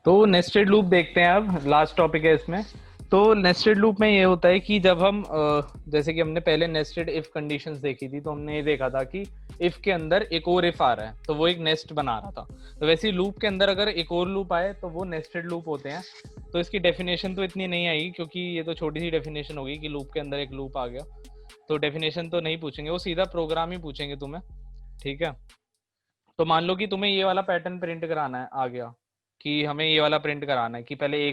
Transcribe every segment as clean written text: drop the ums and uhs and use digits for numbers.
तो nested loop देखते हैं, अब लास्ट टॉपिक है इसमें। तो नेस्टेड लूप में ये होता है कि जब हम जैसे कि हमने पहले नेस्टेड इफ कंडीशंस देखी थी, तो हमने ये देखा था कि इफ के अंदर एक और इफ आ रहा है तो वो एक नेस्ट बना रहा था। तो वैसे ही लूप के अंदर अगर एक और लूप आए तो वो नेस्टेड लूप होते हैं। तो इसकी डेफिनेशन तो इतनी नहीं आएगी, क्योंकि ये तो छोटी सी डेफिनेशन होगी कि लूप के अंदर एक लूप आ गया। तो डेफिनेशन तो नहीं पूछेंगे, वो सीधा प्रोग्राम ही पूछेंगे तुम्हें। ठीक है। तो मान लो कि तुम्हें ये वाला पैटर्न प्रिंट कराना है, आ गया कि हमें ये वाला प्रिंट कराना है कि पहले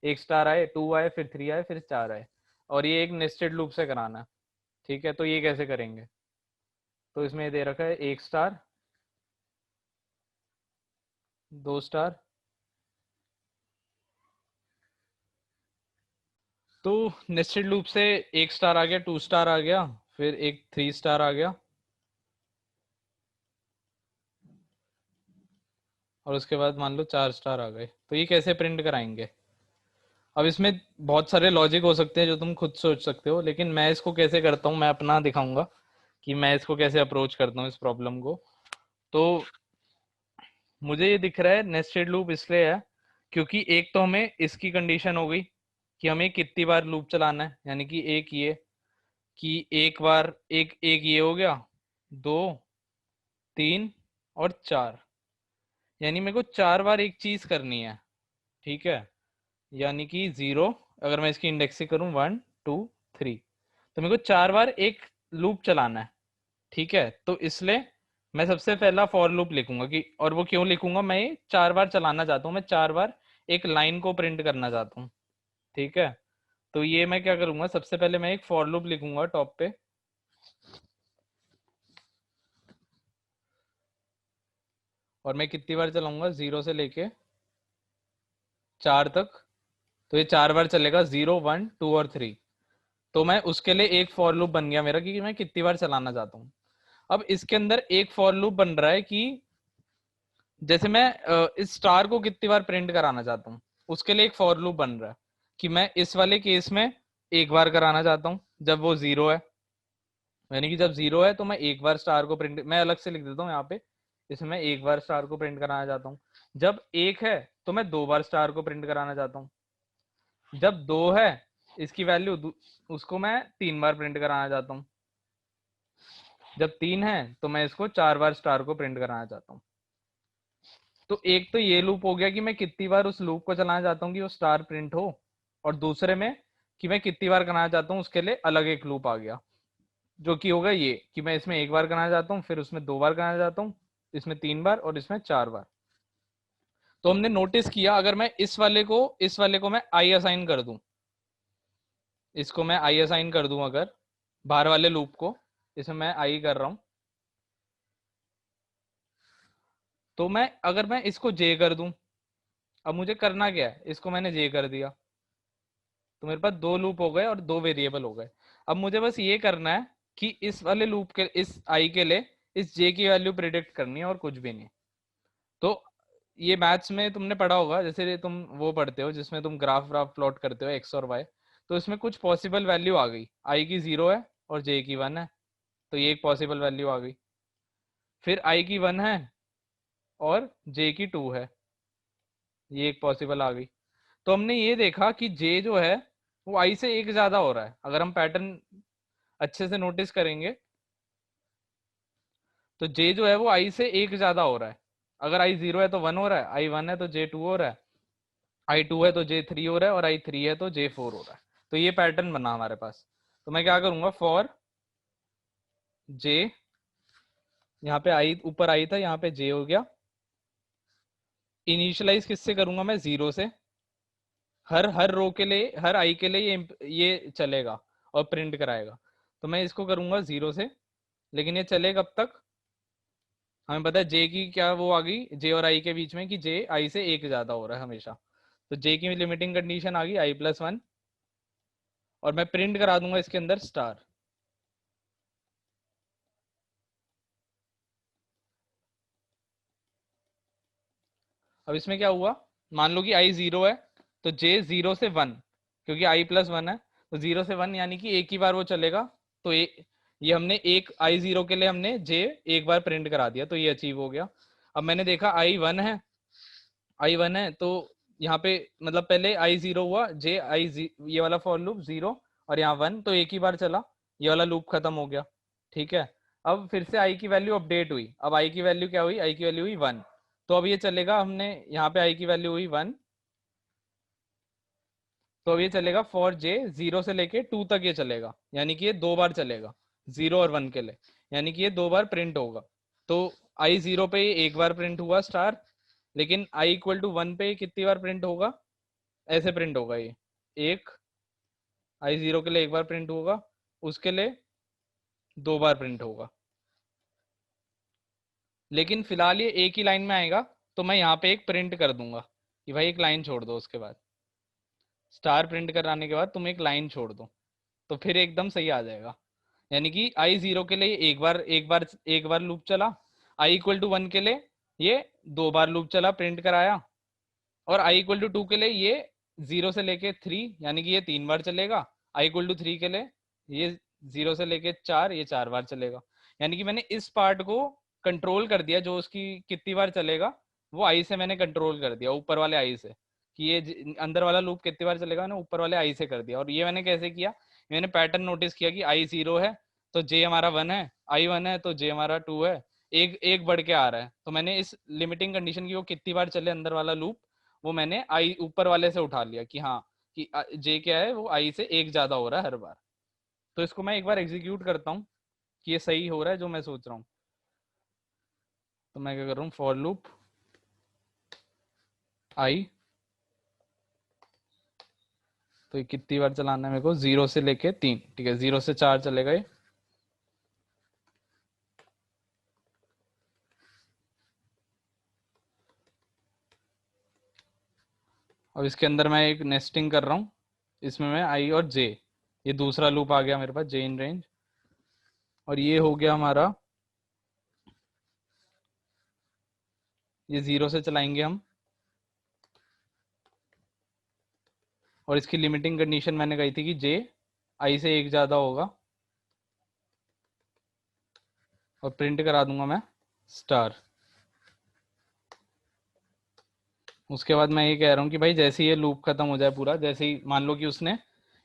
एक स्टार आए, टू आए, फिर थ्री आए, फिर चार आए, और ये एक नेस्टेड लूप से कराना है। ठीक है, तो ये कैसे करेंगे? तो इसमें ये दे रखा है एक स्टार, दो स्टार। तो नेस्टेड लूप से एक स्टार आ गया, टू स्टार आ गया, फिर एक थ्री स्टार आ गया, और उसके बाद मान लो चार स्टार आ गए। तो ये कैसे प्रिंट कराएंगे? अब इसमें बहुत सारे लॉजिक हो सकते हैं जो तुम खुद सोच सकते हो, लेकिन मैं इसको कैसे करता हूँ मैं अपना दिखाऊंगा कि मैं इसको कैसे अप्रोच करता हूँ इस प्रॉब्लम को। तो मुझे ये दिख रहा है नेस्टेड लूप इसलिए है क्योंकि एक तो हमें इसकी कंडीशन हो गई कि हमें कितनी बार लूप चलाना है, यानी कि एक ये कि एक बार एक एक ये हो गया, दो, तीन और चार, यानी मेरे को चार बार एक चीज करनी है। ठीक है, यानी कि जीरो, अगर मैं इसकी इंडेक्सिंग करूं वन, टू, थ्री, तो मेरे को चार बार एक लूप चलाना है। ठीक है, तो इसलिए मैं सबसे पहला फॉर लूप लिखूंगा कि, और वो क्यों लिखूंगा, मैं ये चार बार चलाना चाहता हूँ, मैं चार बार एक लाइन को प्रिंट करना चाहता हूँ। ठीक है, तो ये मैं क्या करूंगा, सबसे पहले मैं एक फॉर लूप लिखूंगा टॉप पे, और मैं कितनी बार चलाऊंगा, जीरो से लेके चार तक। तो ये चार बार चलेगा, जीरो, वन, टू और थ्री। तो मैं उसके लिए एक फॉर लूप बन गया मेरा कि मैं कितनी बार चलाना चाहता हूँ। अब इसके अंदर एक फॉर लूप बन रहा है कि जैसे मैं इस स्टार को कितनी बार प्रिंट कराना चाहता हूँ, उसके लिए एक फॉर लूप बन रहा है कि मैं इस वाले केस में एक बार कराना चाहता हूँ जब वो जीरो है, यानी कि जब जीरो है तो मैं एक बार स्टार को प्रिंट, मैं अलग से लिख देता हूँ यहाँ पे, इसमें मैं एक बार स्टार को प्रिंट कराना चाहता हूँ। जब एक है तो मैं दो बार स्टार को प्रिंट कराना चाहता हूँ। जब दो है, इसकी वैल्यू उसको मैं तीन बार प्रिंट कराना चाहता हूँ। जब तीन है तो मैं इसको चार बार स्टार को प्रिंट कराना चाहता हूँ। तो एक तो ये लूप हो गया कि मैं कितनी बार उस लूप को चलाना चाहता हूँ कि वो स्टार प्रिंट हो, और दूसरे में कि मैं कितनी बार कराना चाहता हूँ उसके लिए अलग एक लूप आ गया, जो कि होगा ये कि मैं इसमें एक बार कराना चाहता हूँ, फिर उसमें दो बार कराना चाहता हूँ, इसमें तीन बार और इसमें चार बार। तो हमने नोटिस किया, अगर मैं इस वाले को मैं आई असाइन कर दूं, इसको मैं आई असाइन कर दूं, अगर बाहर वाले लूप को इसमें मैं आई कर रहा हूं, तो मैं अगर मैं इसको जे कर दूं, अब मुझे करना क्या है, इसको मैंने जे कर दिया, तो मेरे पास दो लूप हो गए और दो वेरिएबल हो गए। अब मुझे बस ये करना है कि इस वाले लूप के, इस आई के लिए इस जे की वैल्यू प्रिडिक्ट करनी है और कुछ भी नहीं। तो ये मैथ्स में तुमने पढ़ा होगा, जैसे तुम वो पढ़ते हो जिसमें तुम ग्राफ व्राफ प्लॉट करते हो एक्स और वाई, तो इसमें कुछ पॉसिबल वैल्यू आ गई, आई की जीरो है और जे की वन है, तो ये एक पॉसिबल वैल्यू आ गई। फिर आई की वन है और जे की टू है, ये एक पॉसिबल आ गई। तो हमने ये देखा कि जे जो है वो आई से एक ज्यादा हो रहा है, अगर हम पैटर्न अच्छे से नोटिस करेंगे तो जे जो है वो आई से एक ज्यादा हो रहा है। अगर आई जीरो है तो वन हो रहा है, आई वन है तो जे टू हो रहा है, आई टू है तो जे थ्री हो रहा है, और आई थ्री है तो जे फोर हो रहा है। तो ये पैटर्न बना हमारे पास। तो मैं क्या करूंगा, फॉर जे, यहाँ पे आई ऊपर आई था, यहाँ पे जे हो गया, इनिशियलाइज किससे करूंगा, मैं जीरो से। हर हर रो के लिए, हर आई के लिए ये चलेगा और प्रिंट कराएगा। तो मैं इसको करूंगा जीरो से, लेकिन ये चले कब तक, हमें पता है जे की क्या वो आ गई, जे और आई के बीच में कि जे आई से एक ज्यादा हो रहा है हमेशा। तो जे की लिमिटिंग कंडीशन आ गई आई प्लस वन, और मैं प्रिंट करा दूंगा इसके अंदर स्टार। अब इसमें क्या हुआ, मान लो कि आई जीरो है तो जे जीरो से वन, क्योंकि आई प्लस वन है, तो जीरो से वन यानी कि एक ही बार वो चलेगा। तो ये हमने एक आई जीरो के लिए हमने जे एक बार प्रिंट करा दिया, तो ये अचीव हो गया। अब मैंने देखा आई वन है, आई वन है तो यहाँ पे मतलब पहले आई 0 हुआ, जे आई ये वाला फॉर लूप 0 और यहाँ 1, तो एक ही बार चला, ये वाला लूप खत्म हो गया। ठीक है, अब फिर से आई की वैल्यू अपडेट हुई, अब आई की वैल्यू क्या हुई, आई की वैल्यू हुई 1। तो अब ये चलेगा, हमने यहाँ पे आई की वैल्यू हुई 1, तो अब ये चलेगा फॉर जे 0 से लेके 2 तक ये चलेगा, यानी कि ये 2 बार चलेगा 0 और 1 के लिए, यानी कि ये 2 बार प्रिंट होगा। तो आई 0 पे ये एक बार प्रिंट हुआ स्टार, लेकिन आई इक्वल टू 1 पे ये कितनी बार प्रिंट होगा, ऐसे प्रिंट होगा ये, एक आई 0 के लिए एक बार प्रिंट होगा, उसके लिए 2 बार प्रिंट होगा। लेकिन फिलहाल ये एक ही लाइन में आएगा, तो मैं यहाँ पे एक प्रिंट कर दूंगा कि भाई एक लाइन छोड़ दो, उसके बाद स्टार प्रिंट कराने के बाद तुम एक लाइन छोड़ दो, तो फिर एकदम सही आ जाएगा। यानी कि आई 0 के लिए एक बार लूप चला, आई इक्वल टू 1 के लिए ये 2 बार लूप चला, प्रिंट कराया, और आई इक्वल टू 2 के लिए ये 0 से लेके 3, यानी कि ये 3 बार चलेगा। आई इक्वल टू 3 के लिए ये 0 से लेके 4, ये 4 बार चलेगा। यानी कि मैंने इस पार्ट को कंट्रोल कर दिया, जो उसकी कितनी बार चलेगा वो आई से मैंने कंट्रोल कर दिया, ऊपर वाले आई से, कि ये अंदर वाला लूप कितनी बार चलेगा मैंने ऊपर वाले आई से कर दिया। और ये मैंने कैसे किया, मैंने पैटर्न नोटिस किया कि आई 0 है तो जे हमारा 1 है, आई 1 है तो जे हमारा 2 है, एक एक बढ़ के आ रहा है। तो मैंने इस लिमिटिंग कंडीशन की वो कितनी बार चले अंदर वाला लूप, वो मैंने आई ऊपर वाले से उठा लिया कि हाँ कि जे क्या है, वो आई से एक ज्यादा हो रहा है हर बार। तो इसको मैं एक बार एग्जीक्यूट करता हूँ कि ये सही हो रहा है जो मैं सोच रहा हूँ। तो मैं क्या कर रहा हूँ, फॉर लूप आई, तो ये कितनी बार चलाना है मेरे को, 0 से लेके 3, ठीक है 0 से 4 चलेगा ये। अब इसके अंदर मैं एक नेस्टिंग कर रहा हूँ, इसमें मैं आई और जे, ये दूसरा लूप आ गया मेरे पास, जे इन रेंज, और ये हो गया हमारा, ये 0 से चलाएंगे हम, और इसकी लिमिटिंग कंडीशन मैंने कही थी कि जे आई से एक ज्यादा होगा, और प्रिंट करा दूंगा मैं स्टार। उसके बाद मैं ये कह रहा हूँ कि भाई जैसे ही ये लूप खत्म हो जाए पूरा, जैसे ही मान लो कि उसने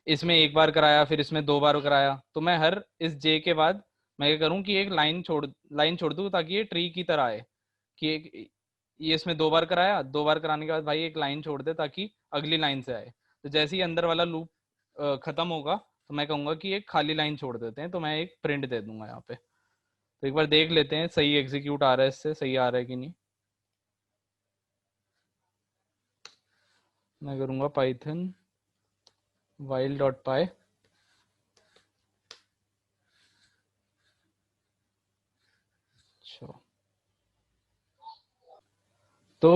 इसमें एक बार कराया फिर इसमें 2 बार कराया, तो मैं हर इस जे के बाद मैं ये करूँ कि एक लाइन छोड़ दूँ, ताकि ये ट्री की तरह आए, कि एक ये इसमें 2 बार कराया, 2 बार कराने के बाद भाई एक लाइन छोड़ दे ताकि अगली लाइन से आए। तो जैसे ही अंदर वाला लूप खत्म होगा, तो मैं कहूँगा कि एक खाली लाइन छोड़ देते हैं, तो मैं एक प्रिंट दे दूंगा यहाँ पे। तो एक बार देख लेते हैं सही एग्जीक्यूट आ रहा है, इससे सही आ रहा है कि नहीं। मैं करूँगा पाइथन while डॉट पाई, अच्छा तो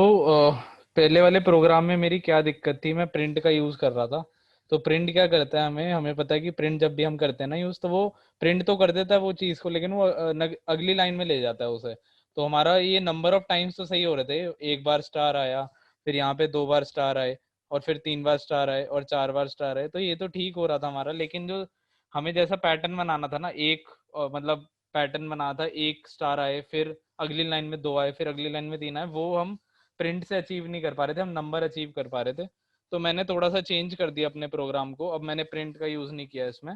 पहले वाले प्रोग्राम में मेरी क्या दिक्कत थी, मैं प्रिंट का यूज कर रहा था। तो प्रिंट क्या करता है, हमें हमें पता है कि प्रिंट जब भी हम करते हैं ना यूज, तो वो प्रिंट तो कर देता है वो चीज को, लेकिन वो अगली लाइन में ले जाता है उसे। तो हमारा ये नंबर ऑफ टाइम्स तो सही हो रहे थे, एक बार स्टार आया, फिर यहाँ पे 2 बार स्टार आए, और फिर 3 बार स्टार आए, और 4 बार स्टार आए, तो ये तो ठीक हो रहा था हमारा। लेकिन जो हमें जैसा पैटर्न बनाना था ना, एक मतलब पैटर्न बना था, एक स्टार आए, फिर अगली लाइन में 2 आए, फिर अगली लाइन में 3 आए, वो हम प्रिंट से अचीव नहीं कर पा रहे थे, हम नंबर अचीव कर पा रहे थे। तो मैंने थोड़ा सा चेंज कर दिया अपने प्रोग्राम को, अब मैंने प्रिंट का यूज नहीं किया इसमें।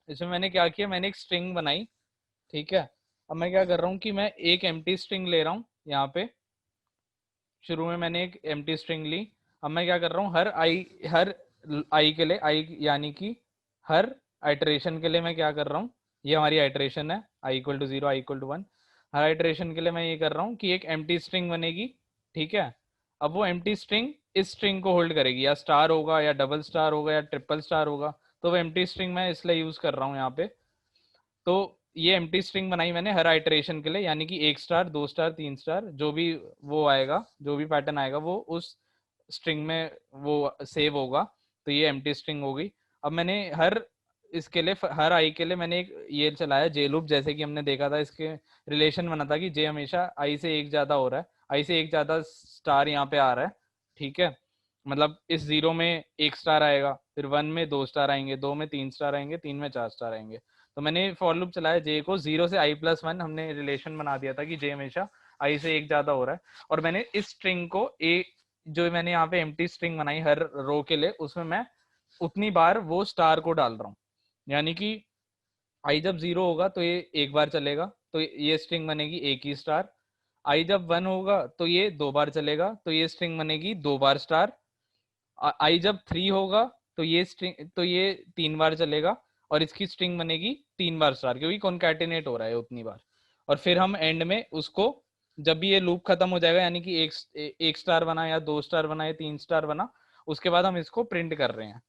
इसमें मैंने क्या किया, मैंने एक स्ट्रिंग बनाई, ठीक है। अब मैं क्या कर रहा हूँ कि मैं एक एम्प्टी स्ट्रिंग ले रहा हूँ यहाँ पे, शुरू में मैंने एक एम्प्टी स्ट्रिंग ली। अब मैं क्या कर रहा हूँ, हर आई के लिए, आई यानी कि हर आइटरेशन के लिए मैं क्या कर रहा हूँ, ये हमारी आइटरेशन है, i equal to 0, i equal to 1, हर आइटरेशन के लिए मैं ये कर रहा हूँ कि एक एम्प्टी स्ट्रिंग बनेगी, ठीक है। अब वो एम्प्टी स्ट्रिंग इस स्ट्रिंग को होल्ड करेगी, या स्टार होगा या डबल स्टार होगा या ट्रिपल स्टार होगा, तो वो एम्प्टी स्ट्रिंग मैं इसलिए यूज कर रहा हूँ यहाँ पे। तो ये एम्प्टी स्ट्रिंग बनाई मैंने हर आइटरेशन के लिए, यानी कि 1 स्टार, 2 स्टार, 3 स्टार, जो भी वो आएगा, जो भी पैटर्न आएगा वो उस स्ट्रिंग में वो सेव होगा। तो ये एम्प्टी स्ट्रिंग हो गई। अब मैंने इसके लिए हर आई के लिए मैंने एक ये चलाया जे लूप, जैसे कि हमने देखा था इसके रिलेशन बना था कि जे हमेशा आई से एक ज्यादा हो रहा है, आई से एक ज्यादा स्टार यहाँ पे आ रहा है, ठीक है। मतलब इस 0 में 1 स्टार आएगा, फिर 1 में 2 स्टार आएंगे, 2 में 3 स्टार आएंगे, 3 में 4 स्टार आएंगे। तो मैंने फॉर लूप चलाया जे को, 0 से i+1 हमने रिलेशन बना दिया था कि जे हमेशा आई से एक ज्यादा हो रहा है, और मैंने इस स्ट्रिंग को जो मैंने यहाँ पे एम्प्टी स्ट्रिंग बनाई हर रो के लिए, उसमें मैं उतनी बार वो स्टार को डाल रहा हूँ। यानी कि आई जब 0 होगा तो ये एक बार चलेगा, तो ये स्ट्रिंग बनेगी एक ही स्टार। आई जब 1 होगा तो ये 2 बार चलेगा, तो ये स्ट्रिंग बनेगी 2 बार स्टार। आई जब 3 होगा तो ये 3 बार चलेगा, और इसकी स्ट्रिंग बनेगी 3 बार स्टार, क्योंकि कॉन्कैटिनेट हो रहा है उतनी बार। और फिर हम एंड में उसको, जब भी ये लूप खत्म हो जाएगा, यानी कि एक स्टार बना या 2 स्टार बना या 3 स्टार बना, उसके बाद हम इसको प्रिंट कर रहे हैं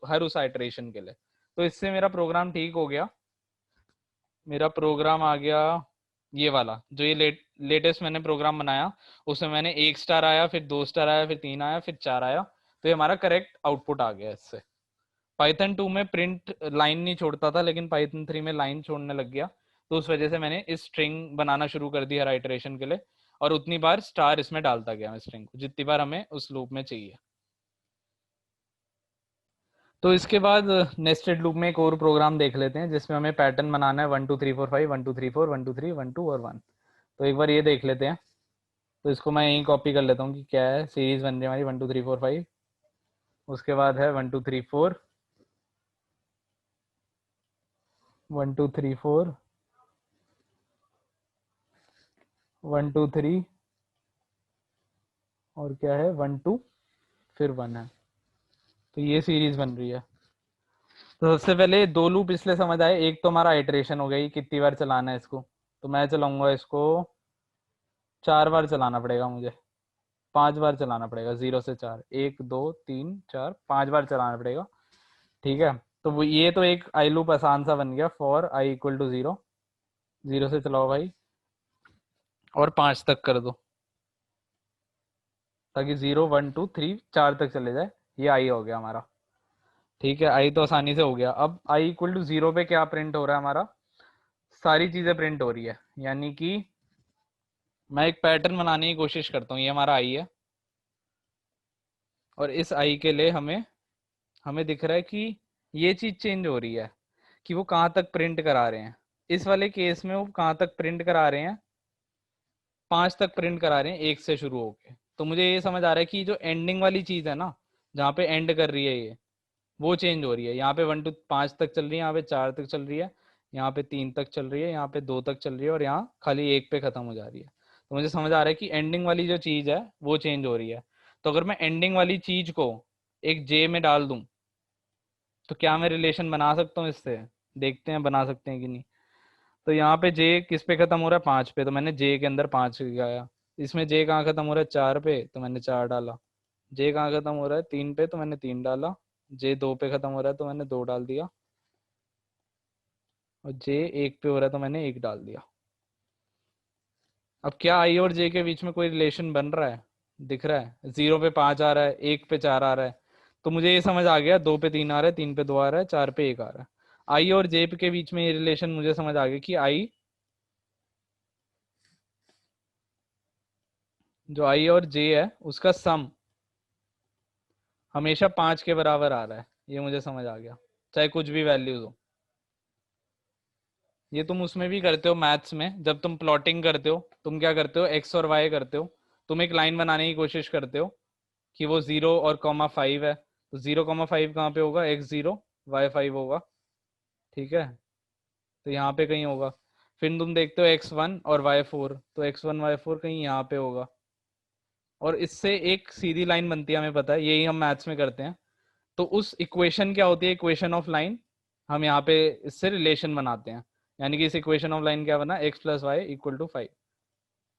हर उस आइटरेशन के लिए। तो इससे मेरा प्रोग्राम ठीक हो गया। मेरा प्रोग्राम आ गया ये वाला, जो ये लेटेस्ट मैंने प्रोग्राम बनाया, उसमें मैंने 1 स्टार आया, फिर 2 स्टार आया, फिर 3 आया, फिर 4 आया। तो ये हमारा करेक्ट आउटपुट आ गया इससे। पाइथन 2 में प्रिंट लाइन नहीं छोड़ता था, लेकिन पाइथन 3 में लाइन छोड़ने लग गया, तो उस वजह से मैंने इस स्ट्रिंग बनाना शुरू कर दी हर आइटरेशन के लिए, और उतनी बार स्टार इसमें डालता गया मैं स्ट्रिंग को, जितनी बार हमें उस लूप में चाहिए। तो इसके बाद नेस्टेड लूप में एक और प्रोग्राम देख लेते हैं, जिसमें हमें पैटर्न बनाना है 1 2 3 4 5, 1 2 3 4, 1 2 3, 1 2 और 1। तो एक बार ये देख लेते हैं। तो इसको मैं यहीं कॉपी कर लेता हूँ कि क्या है, सीरीज बन रही है हमारी 1 2 3 4 5। उसके बाद है 1 2 3 4, 1 2 3 4, 1 2 3, और क्या है 1 2 फिर 1 है। तो ये सीरीज बन रही है। तो सबसे पहले दो लूप इसलिए समझ आए, एक तो हमारा आइटरेशन हो गई, कितनी बार चलाना है इसको। तो मैं चलाऊंगा इसको 4 बार चलाना पड़ेगा मुझे, 5 बार चलाना पड़ेगा, 0 से 4, 1 2 3 4, 5 बार चलाना पड़ेगा। ठीक है, तो वो ये तो एक आई लूप आसान सा बन गया, फॉर आई इक्वल टू 0, 0 से चलाओ भाई, और 5 तक कर दो, ताकि 0 1 2 3 4 तक चले जाए। ये आई हो गया हमारा। ठीक है, आई तो आसानी से हो गया। अब आई इक्वल टू 0 पे क्या प्रिंट हो रहा है हमारा, सारी चीजें प्रिंट हो रही है। यानी कि मैं एक पैटर्न बनाने की कोशिश करता हूँ, ये हमारा आई है, और इस आई के लिए हमें हमें दिख रहा है कि ये चीज चेंज हो रही है, कि वो कहाँ तक प्रिंट करा रहे हैं। इस वाले केस में वो कहाँ तक प्रिंट करा रहे हैं, 5 तक प्रिंट करा रहे हैं, 1 से शुरू होके। तो मुझे ये समझ आ रहा है कि जो एंडिंग वाली चीज है ना, जहाँ पे एंड कर रही है ये, वो चेंज हो रही है। यहाँ पे 1 टू 5 तक चल रही है, यहाँ पे 4 तक चल रही है, यहाँ पे 3 तक चल रही है, यहाँ पे 2 तक चल रही है, और यहाँ खाली 1 पे खत्म हो जा रही है। तो मुझे समझ आ रहा है कि एंडिंग वाली जो चीज है वो चेंज हो रही है। तो अगर मैं एंडिंग वाली चीज को एक जे में डाल दूं, तो क्या मैं रिलेशन बना सकता हूँ इससे? देखते हैं बना सकते हैं कि नहीं। तो यहाँ पे जे किस पे खत्म हो रहा है, 5 पे, तो मैंने जे के अंदर 5 लगाया। इसमें जे कहाँ खत्म हो रहा है, 4 पे, तो मैंने 4 डाला। जे कहाँ खत्म हो रहा है, 3 पे, तो मैंने 3 डाला। जे 2 पे खत्म हो रहा है, तो मैंने 2 डाल दिया। और जे 1 पे हो रहा है, तो मैंने 1 डाल दिया। अब क्या आई और जे के बीच में कोई रिलेशन बन रहा है, दिख रहा है? 0 पे 5 आ रहा है, 1 पे 4 आ रहा है। तो मुझे ये समझ आ गया, 2 पे 3 आ रहा है, 3 पे 2 आ रहा है, 4 पे 1 आ रहा है। आई और जे के बीच में ये रिलेशन मुझे समझ आ गया कि आई, जो आई और जे है उसका सम हमेशा 5 के बराबर आ रहा है। ये मुझे समझ आ गया, चाहे कुछ भी वैल्यूज हो। ये तुम उसमें भी करते हो, मैथ्स में जब तुम प्लॉटिंग करते हो, तुम क्या करते हो, एक्स और वाई करते हो। तुम एक लाइन बनाने की कोशिश करते हो कि वो 0 और कॉमा 5 है, तो 0 कॉमा 5 कहाँ पे होगा, x 0 y 5 होगा। ठीक है, तो यहाँ पे कहीं होगा। फिर तुम देखते हो x 1 और y 4, तो x 1 y 4 कहीं यहाँ पे होगा। और इससे एक सीधी लाइन बनती है, हमें पता है, यही हम मैथ्स में करते हैं। तो उस इक्वेशन क्या होती है, इक्वेशन ऑफ लाइन, हम यहाँ पे इससे रिलेशन बनाते हैं। यानी कि इस इक्वेशन ऑफ लाइन क्या बना, x + y = 5।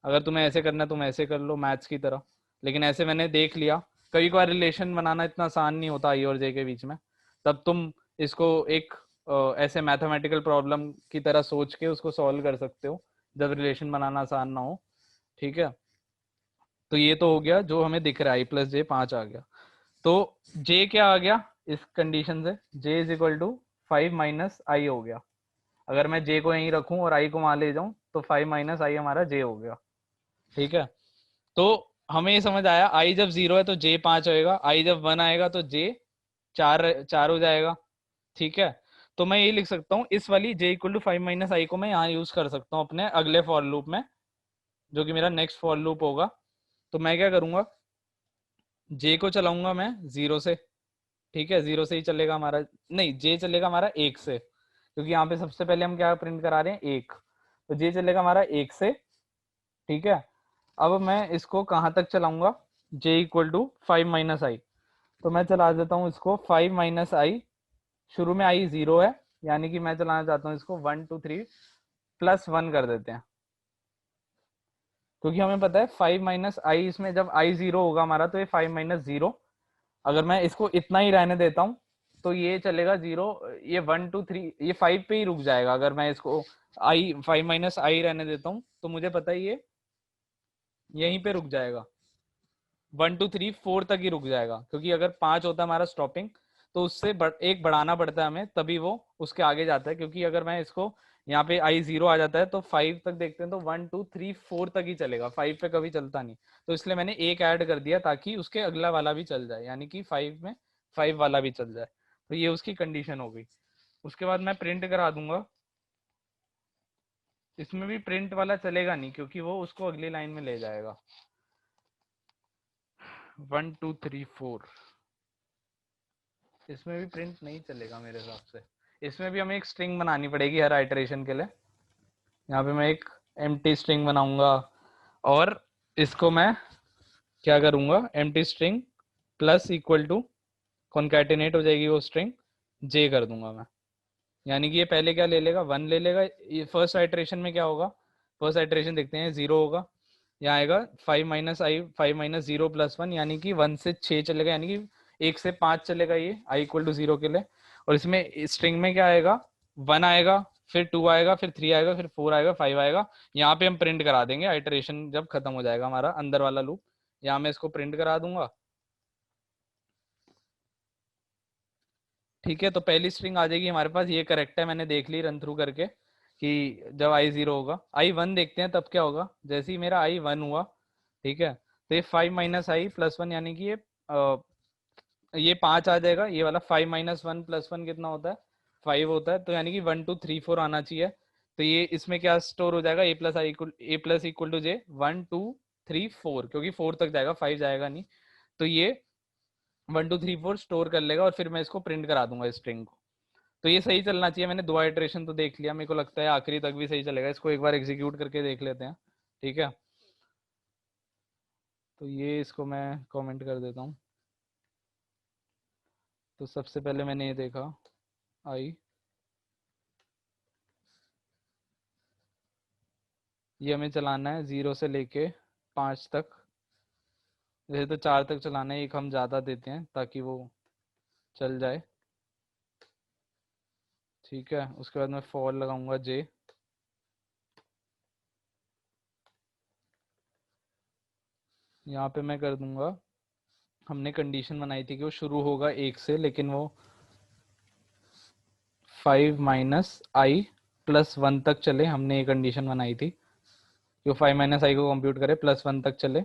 अगर तुम्हें ऐसे करना है तुम ऐसे कर लो मैथ्स की तरह, लेकिन ऐसे मैंने देख लिया। कई बार रिलेशन बनाना इतना आसान नहीं होता आई और जे के बीच में, तब तुम इसको एक ऐसे मैथमेटिकल प्रॉब्लम की तरह सोच के उसको सॉल्व कर सकते हो, जब रिलेशन बनाना आसान ना हो। ठीक है, तो ये तो हो गया जो हमें दिख रहा है, i + j 5 आ गया। तो j क्या आ गया इस कंडीशन से, j = 5 - i हो गया। अगर मैं j को यहीं रखूं और i को वहां ले जाऊं, तो 5 - i हमारा j हो गया। ठीक है, तो हमें ये समझ आया, i जब 0 है तो j 5 होएगा, i जब 1 आएगा तो j 4 हो जाएगा। ठीक है, तो मैं ये लिख सकता हूँ, इस वाली j = 5 - i को मैं यहाँ यूज कर सकता हूँ अपने अगले फॉर लूप में, जो कि मेरा नेक्स्ट फॉर लूप होगा। तो मैं क्या करूंगा, जे को चलाऊंगा मैं 0 से, ठीक है, 0 से ही चलेगा हमारा, नहीं जे चलेगा हमारा 1 से, क्योंकि यहाँ पे सबसे पहले हम क्या प्रिंट करा रहे हैं 1, तो जे चलेगा हमारा 1 से, ठीक है। अब मैं इसको कहाँ तक चलाऊंगा, जे इक्वल टू 5 - i, तो मैं चला देता हूँ इसको 5 - i, शुरू में i 0 है, यानी कि मैं चलाना चाहता हूँ इसको 1 2 3 +1 कर देते हैं, क्योंकि हमें पता है 5 - i, इसमें जब i 0 होगा हमारा तो ये 5 - 0, अगर मैं इसको इतना ही रहने देता हूँ तो ये चलेगा 0, ये 1 2 3 ये 5 पे ही रुक जाएगा, अगर मैं इसको 5 - i रहने देता हूँ तो मुझे पता है ये यहीं पे रुक जाएगा, 1 2 3 4 तक ही रुक जाएगा, क्योंकि अगर 5 होता है हमारा स्टॉपिंग तो उससे एक बढ़ाना पड़ता है हमें, तभी वो उसके आगे जाता है, क्योंकि अगर मैं इसको यहाँ पे i 0 आ जाता है तो 5 तक देखते हैं तो 1 2 3 4 तक ही चलेगा, 5 पे कभी चलता नहीं, तो इसलिए मैंने एक ऐड कर दिया ताकि उसके अगला वाला भी चल जाए, यानी कि 5 में 5 वाला भी चल जाए, तो ये उसकी कंडीशन हो गई। उसके बाद मैं प्रिंट करा दूंगा, इसमें भी प्रिंट वाला चलेगा नहीं क्योंकि वो उसको अगली लाइन में ले जाएगा, 1 2 3 4, इसमें भी प्रिंट नहीं चलेगा मेरे हिसाब से, इसमें भी हमें एक स्ट्रिंग बनानी पड़ेगी हर आइटरेशन के लिए, यहाँ पे मैं एक एम्प्टी स्ट्रिंग बनाऊंगा, और इसको मैं क्या करूंगा, empty string plus equal to concatenate हो जाएगी वो स्ट्रिंग, जे कर दूंगा मैं, यानी कि ये पहले क्या ले लेगा, 1 ले लेगा, ये फर्स्ट आइटरेशन में क्या होगा, फर्स्ट आइटरेशन देखते हैं 0 होगा, यहाँ आएगा 5 - i 5 - 0 +1, यानी कि 1 से 6 चलेगा, यानी कि 1 से 5 चलेगा ये i = 0 के लिए, और इसमें स्ट्रिंग में क्या आएगा, 1 आएगा, फिर 2 आएगा, फिर 3 आएगा, फिर 4 आएगा, 5 आएगा, यहाँ पे हम प्रिंट करा देंगे आइटरेशन जब खत्म हो जाएगा हमारा अंदर वाला लूप, यहाँ मैं इसको प्रिंट करा दूंगा, ठीक है। तो पहली स्ट्रिंग आ जाएगी हमारे पास, ये करेक्ट है, मैंने देख ली रन थ्रू करके कि जब i 0 होगा, i 1 देखते हैं तब क्या होगा, जैसे ही मेरा i 1 हुआ, ठीक है, तो ये 5 - i +1, यानी कि ये 5 आ जाएगा, ये वाला 5 - 1 +1 कितना होता है, 5 होता है, तो यानी कि 1 2 3 4 आना चाहिए, तो ये इसमें क्या स्टोर हो जाएगा, a+= j 1 2 3 4, क्योंकि 4 तक जाएगा, 5 जाएगा नहीं, तो ये 1 2 3 4 स्टोर कर लेगा, और फिर मैं इसको प्रिंट करा दूंगा स्ट्रिंग को, तो ये सही चलना चाहिए, मैंने 2 आइटरेशन तो देख लिया, मेरे को लगता है आखिरी तक भी सही चलेगा, इसको एक बार एग्जीक्यूट करके देख लेते हैं, ठीक है। तो ये इसको मैं कमेंट कर देता हूँ, तो सबसे पहले मैंने ये देखा आई, ये हमें चलाना है 0 से लेके 5 तक, जैसे तो 4 तक चलाना है, एक हम ज़्यादा देते हैं ताकि वो चल जाए, ठीक है। उसके बाद मैं फॉर लगाऊंगा जे, यहाँ पे मैं कर दूंगा, हमने कंडीशन बनाई थी कि वो शुरू होगा 1 से, लेकिन वो 5 - i +1 तक चले, हमने ये कंडीशन बनाई थी कि वो 5 - i को कंप्यूट करे +1 तक चले,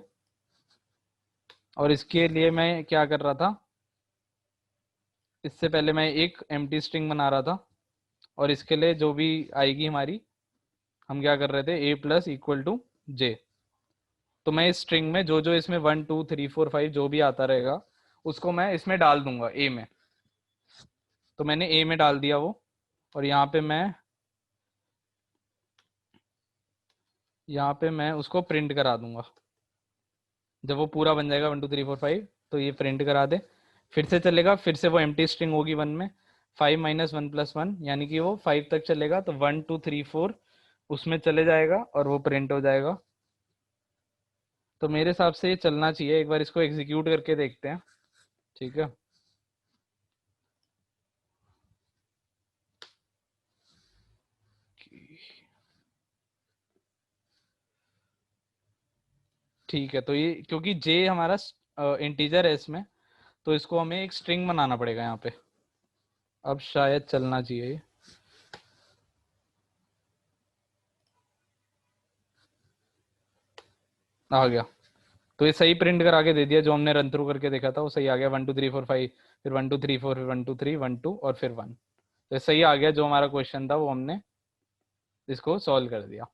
और इसके लिए मैं क्या कर रहा था, इससे पहले मैं एक एम्प्टी स्ट्रिंग बना रहा था, और इसके लिए जो भी आएगी हमारी, हम क्या कर रहे थे, a +=j, तो मैं इस स्ट्रिंग में जो जो इसमें 1 2 3 4 5 जो भी आता रहेगा उसको मैं इसमें डाल दूंगा a में, तो मैंने a में डाल दिया वो, और यहाँ पे मैं उसको प्रिंट करा दूंगा, जब वो पूरा बन जाएगा 1 2 3 4 5, तो ये प्रिंट करा दे, फिर से चलेगा, फिर से वो एम्प्टी स्ट्रिंग होगी 1 में, 5 - 1 +1, यानी कि वो 5 तक चलेगा, तो 1 2 3 4 उसमें चले जाएगा और वो प्रिंट हो जाएगा, तो मेरे हिसाब से ये चलना चाहिए, एक बार इसको एग्जीक्यूट करके देखते हैं, ठीक है। ठीक है, तो ये क्योंकि जे हमारा इंटीजर है इसमें, तो इसको हमें एक स्ट्रिंग बनाना पड़ेगा यहाँ पे, अब शायद चलना चाहिए, आ गया, तो ये सही प्रिंट करा के दे दिया, जो हमने रन थ्रू करके देखा था वो सही आ गया, 1 2 3 4 5, फिर 1 2 3 4, फिर 1 2 3 1 2 और फिर 1, तो सही आ गया, जो हमारा क्वेश्चन था वो हमने इसको सॉल्व कर दिया।